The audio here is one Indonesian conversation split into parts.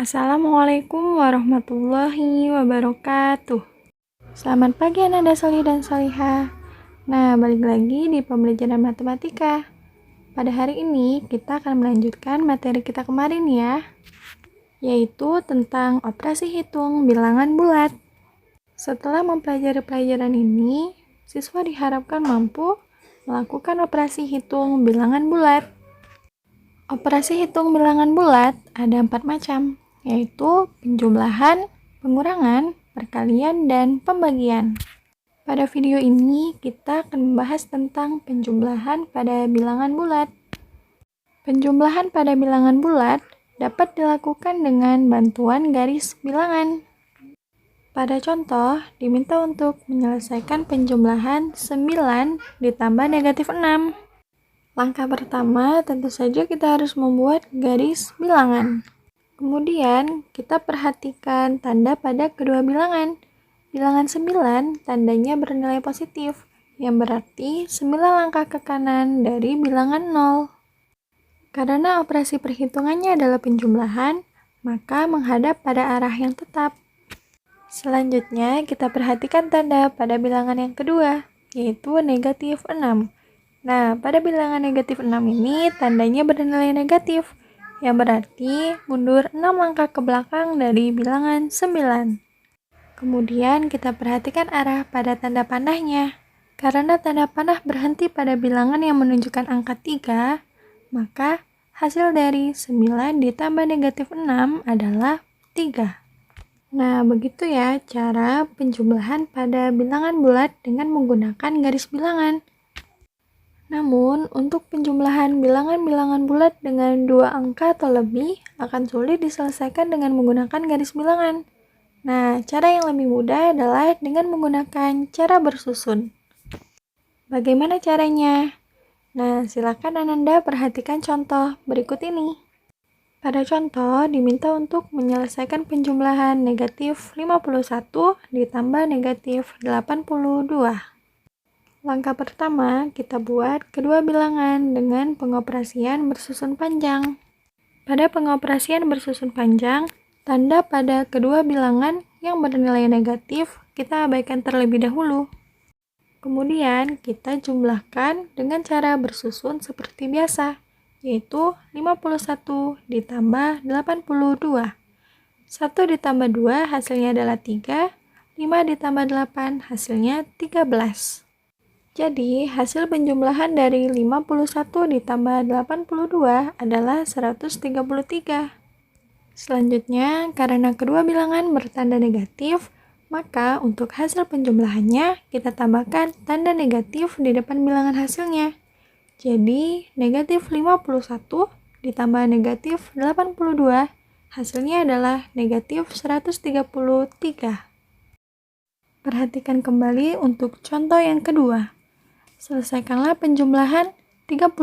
Assalamualaikum warahmatullahi wabarakatuh. Selamat pagi anak solih dan solihah. Nah, balik lagi di pembelajaran matematika. Pada hari ini kita akan melanjutkan materi kita kemarin ya, yaitu tentang operasi hitung bilangan bulat. Setelah mempelajari pelajaran ini, siswa diharapkan mampu melakukan operasi hitung bilangan bulat. Operasi hitung bilangan bulat ada 4 macam, yaitu penjumlahan, pengurangan, perkalian, dan pembagian. Pada video ini, kita akan membahas tentang penjumlahan pada bilangan bulat. Penjumlahan pada bilangan bulat dapat dilakukan dengan bantuan garis bilangan. Pada contoh, diminta untuk menyelesaikan penjumlahan 9 ditambah negatif 6. Langkah pertama, tentu saja kita harus membuat garis bilangan. Kemudian, kita perhatikan tanda pada kedua bilangan. Bilangan 9 tandanya bernilai positif, yang berarti 9 langkah ke kanan dari bilangan 0. Karena operasi perhitungannya adalah penjumlahan, maka menghadap pada arah yang tetap. Selanjutnya, kita perhatikan tanda pada bilangan yang kedua, yaitu negatif 6. Nah, pada bilangan negatif 6 ini tandanya bernilai negatif, yang berarti mundur 6 langkah ke belakang dari bilangan 9. Kemudian kita perhatikan arah pada tanda panahnya. Karena tanda panah berhenti pada bilangan yang menunjukkan angka 3, maka hasil dari 9 ditambah negatif 6 adalah 3. Nah, begitu ya cara penjumlahan pada bilangan bulat dengan menggunakan garis bilangan. Namun, untuk penjumlahan bilangan-bilangan bulat dengan 2 angka atau lebih akan sulit diselesaikan dengan menggunakan garis bilangan. Nah, cara yang lebih mudah adalah dengan menggunakan cara bersusun. Bagaimana caranya? Nah, silakan Ananda perhatikan contoh berikut ini. Pada contoh, diminta untuk menyelesaikan penjumlahan negatif 51 ditambah negatif 82. Langkah pertama, kita buat kedua bilangan dengan pengoperasian bersusun panjang. Pada pengoperasian bersusun panjang, tanda pada kedua bilangan yang bernilai negatif kita abaikan terlebih dahulu. Kemudian, kita jumlahkan dengan cara bersusun seperti biasa, yaitu 51 ditambah 82. 1 ditambah 2 hasilnya adalah 3, 5 ditambah 8 hasilnya 13. Jadi, hasil penjumlahan dari 51 ditambah 82 adalah 133. Selanjutnya, karena kedua bilangan bertanda negatif, maka untuk hasil penjumlahannya kita tambahkan tanda negatif di depan bilangan hasilnya. Jadi, negatif 51 ditambah negatif 82, hasilnya adalah negatif 133. Perhatikan kembali untuk contoh yang kedua. Selesaikanlah penjumlahan 38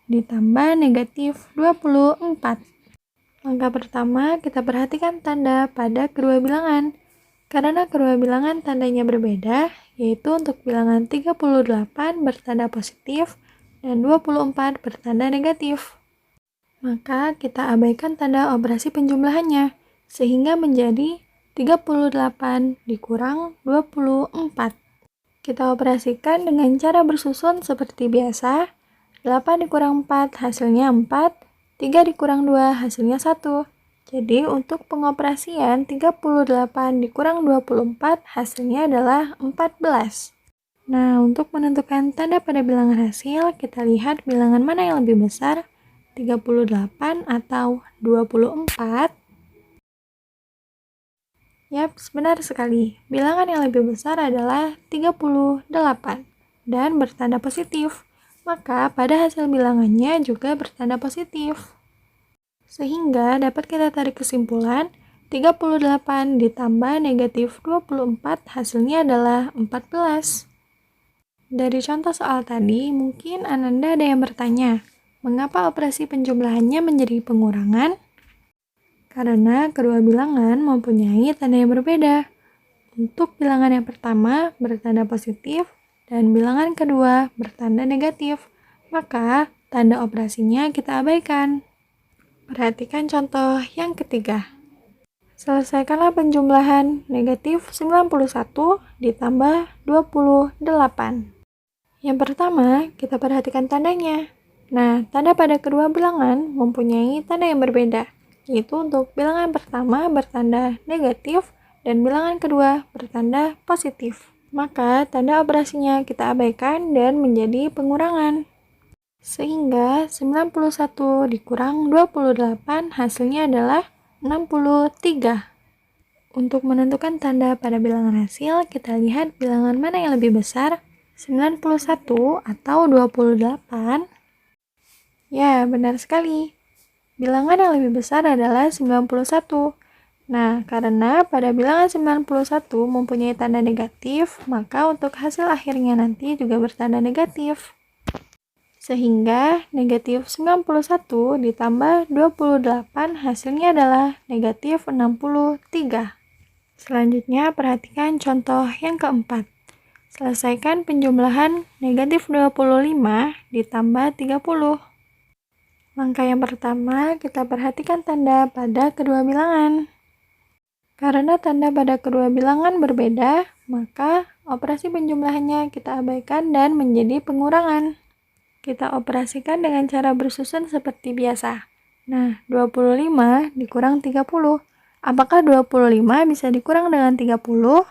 ditambah negatif 24. Langkah pertama, kita perhatikan tanda pada kedua bilangan. Karena kedua bilangan tandanya berbeda, yaitu untuk bilangan 38 bertanda positif dan 24 bertanda negatif. Maka kita abaikan tanda operasi penjumlahannya, sehingga menjadi 38 dikurang 24. Kita operasikan dengan cara bersusun seperti biasa. 8 dikurang 4 hasilnya 4, 3 dikurang 2 hasilnya 1. Jadi untuk pengoperasian 38 dikurang 24 hasilnya adalah 14. Nah, untuk menentukan tanda pada bilangan hasil, kita lihat bilangan mana yang lebih besar, 38 atau 24. Yap, benar sekali. Bilangan yang lebih besar adalah 38 dan bertanda positif. Maka pada hasil bilangannya juga bertanda positif. Sehingga dapat kita tarik kesimpulan 38 ditambah negatif 24 hasilnya adalah 14. Dari contoh soal tadi, mungkin Ananda ada yang bertanya, mengapa operasi penjumlahannya menjadi pengurangan? Karena kedua bilangan mempunyai tanda yang berbeda. Untuk bilangan yang pertama bertanda positif dan bilangan kedua bertanda negatif, maka tanda operasinya kita abaikan. Perhatikan contoh yang ketiga. Selesaikanlah penjumlahan negatif 91 ditambah 28. Yang pertama, kita perhatikan tandanya. Nah, tanda pada kedua bilangan mempunyai tanda yang berbeda, yaitu untuk bilangan pertama bertanda negatif dan bilangan kedua bertanda positif. Maka, tanda operasinya kita abaikan dan menjadi pengurangan. Sehingga 91 dikurang 28 hasilnya adalah 63. Untuk menentukan tanda pada bilangan hasil, kita lihat bilangan mana yang lebih besar, 91 atau 28. Ya, benar sekali. Bilangan yang lebih besar adalah 91. Nah, karena pada bilangan 91 mempunyai tanda negatif, maka untuk hasil akhirnya nanti juga bertanda negatif. Sehingga negatif 91 ditambah 28 hasilnya adalah negatif 63. Selanjutnya perhatikan contoh yang keempat. Selesaikan penjumlahan negatif 25 ditambah 30. Langkah yang pertama, kita perhatikan tanda pada kedua bilangan. Karena tanda pada kedua bilangan berbeda, maka operasi penjumlahannya kita abaikan dan menjadi pengurangan. Kita operasikan dengan cara bersusun seperti biasa. Nah, 25 dikurang 30. Apakah 25 bisa dikurang dengan 30?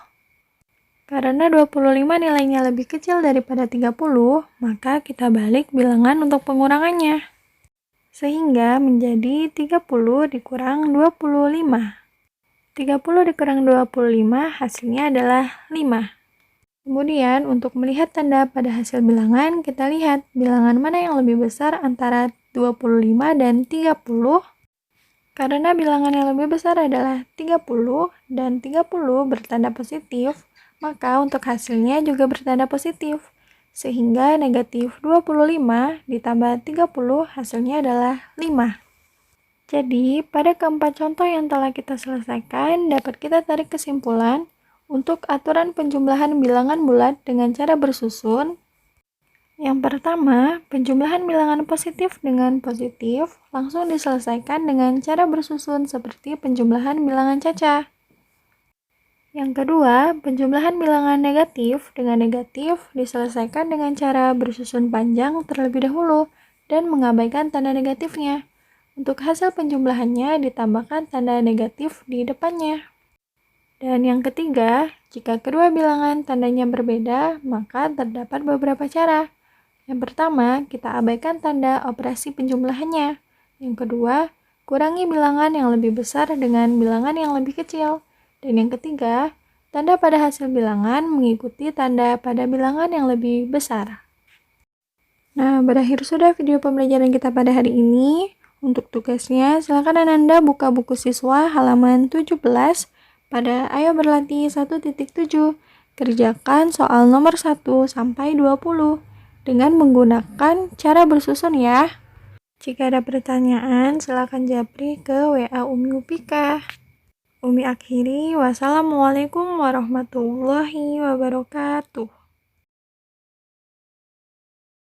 Karena 25 nilainya lebih kecil daripada 30, maka kita balik bilangan untuk pengurangannya. Sehingga menjadi 30 dikurang 25. 30 dikurang 25 hasilnya adalah 5. Kemudian, untuk melihat tanda pada hasil bilangan, kita lihat bilangan mana yang lebih besar antara 25 dan 30. Karena bilangan yang lebih besar adalah 30 dan 30 bertanda positif, maka untuk hasilnya juga bertanda positif. Sehingga negatif 25 ditambah 30 hasilnya adalah 5. Jadi, pada keempat contoh yang telah kita selesaikan, dapat kita tarik kesimpulan untuk aturan penjumlahan bilangan bulat dengan cara bersusun. Yang pertama, penjumlahan bilangan positif dengan positif langsung diselesaikan dengan cara bersusun seperti penjumlahan bilangan caca. Yang kedua, penjumlahan bilangan negatif dengan negatif diselesaikan dengan cara bersusun panjang terlebih dahulu dan mengabaikan tanda negatifnya. Untuk hasil penjumlahannya ditambahkan tanda negatif di depannya. Dan yang ketiga, jika kedua bilangan tandanya berbeda, maka terdapat beberapa cara. Yang pertama, kita abaikan tanda operasi penjumlahannya. Yang kedua, kurangi bilangan yang lebih besar dengan bilangan yang lebih kecil. Dan yang ketiga, tanda pada hasil bilangan mengikuti tanda pada bilangan yang lebih besar. Nah, berakhir sudah video pembelajaran kita pada hari ini. Untuk tugasnya, silakan Ananda buka buku siswa halaman 17 pada Ayo Berlatih 1.7. Kerjakan soal nomor 1 sampai 20 dengan menggunakan cara bersusun ya. Jika ada pertanyaan, silakan japri ke WA Umi Upika. Umi akhiri, wassalamualaikum warahmatullahi wabarakatuh.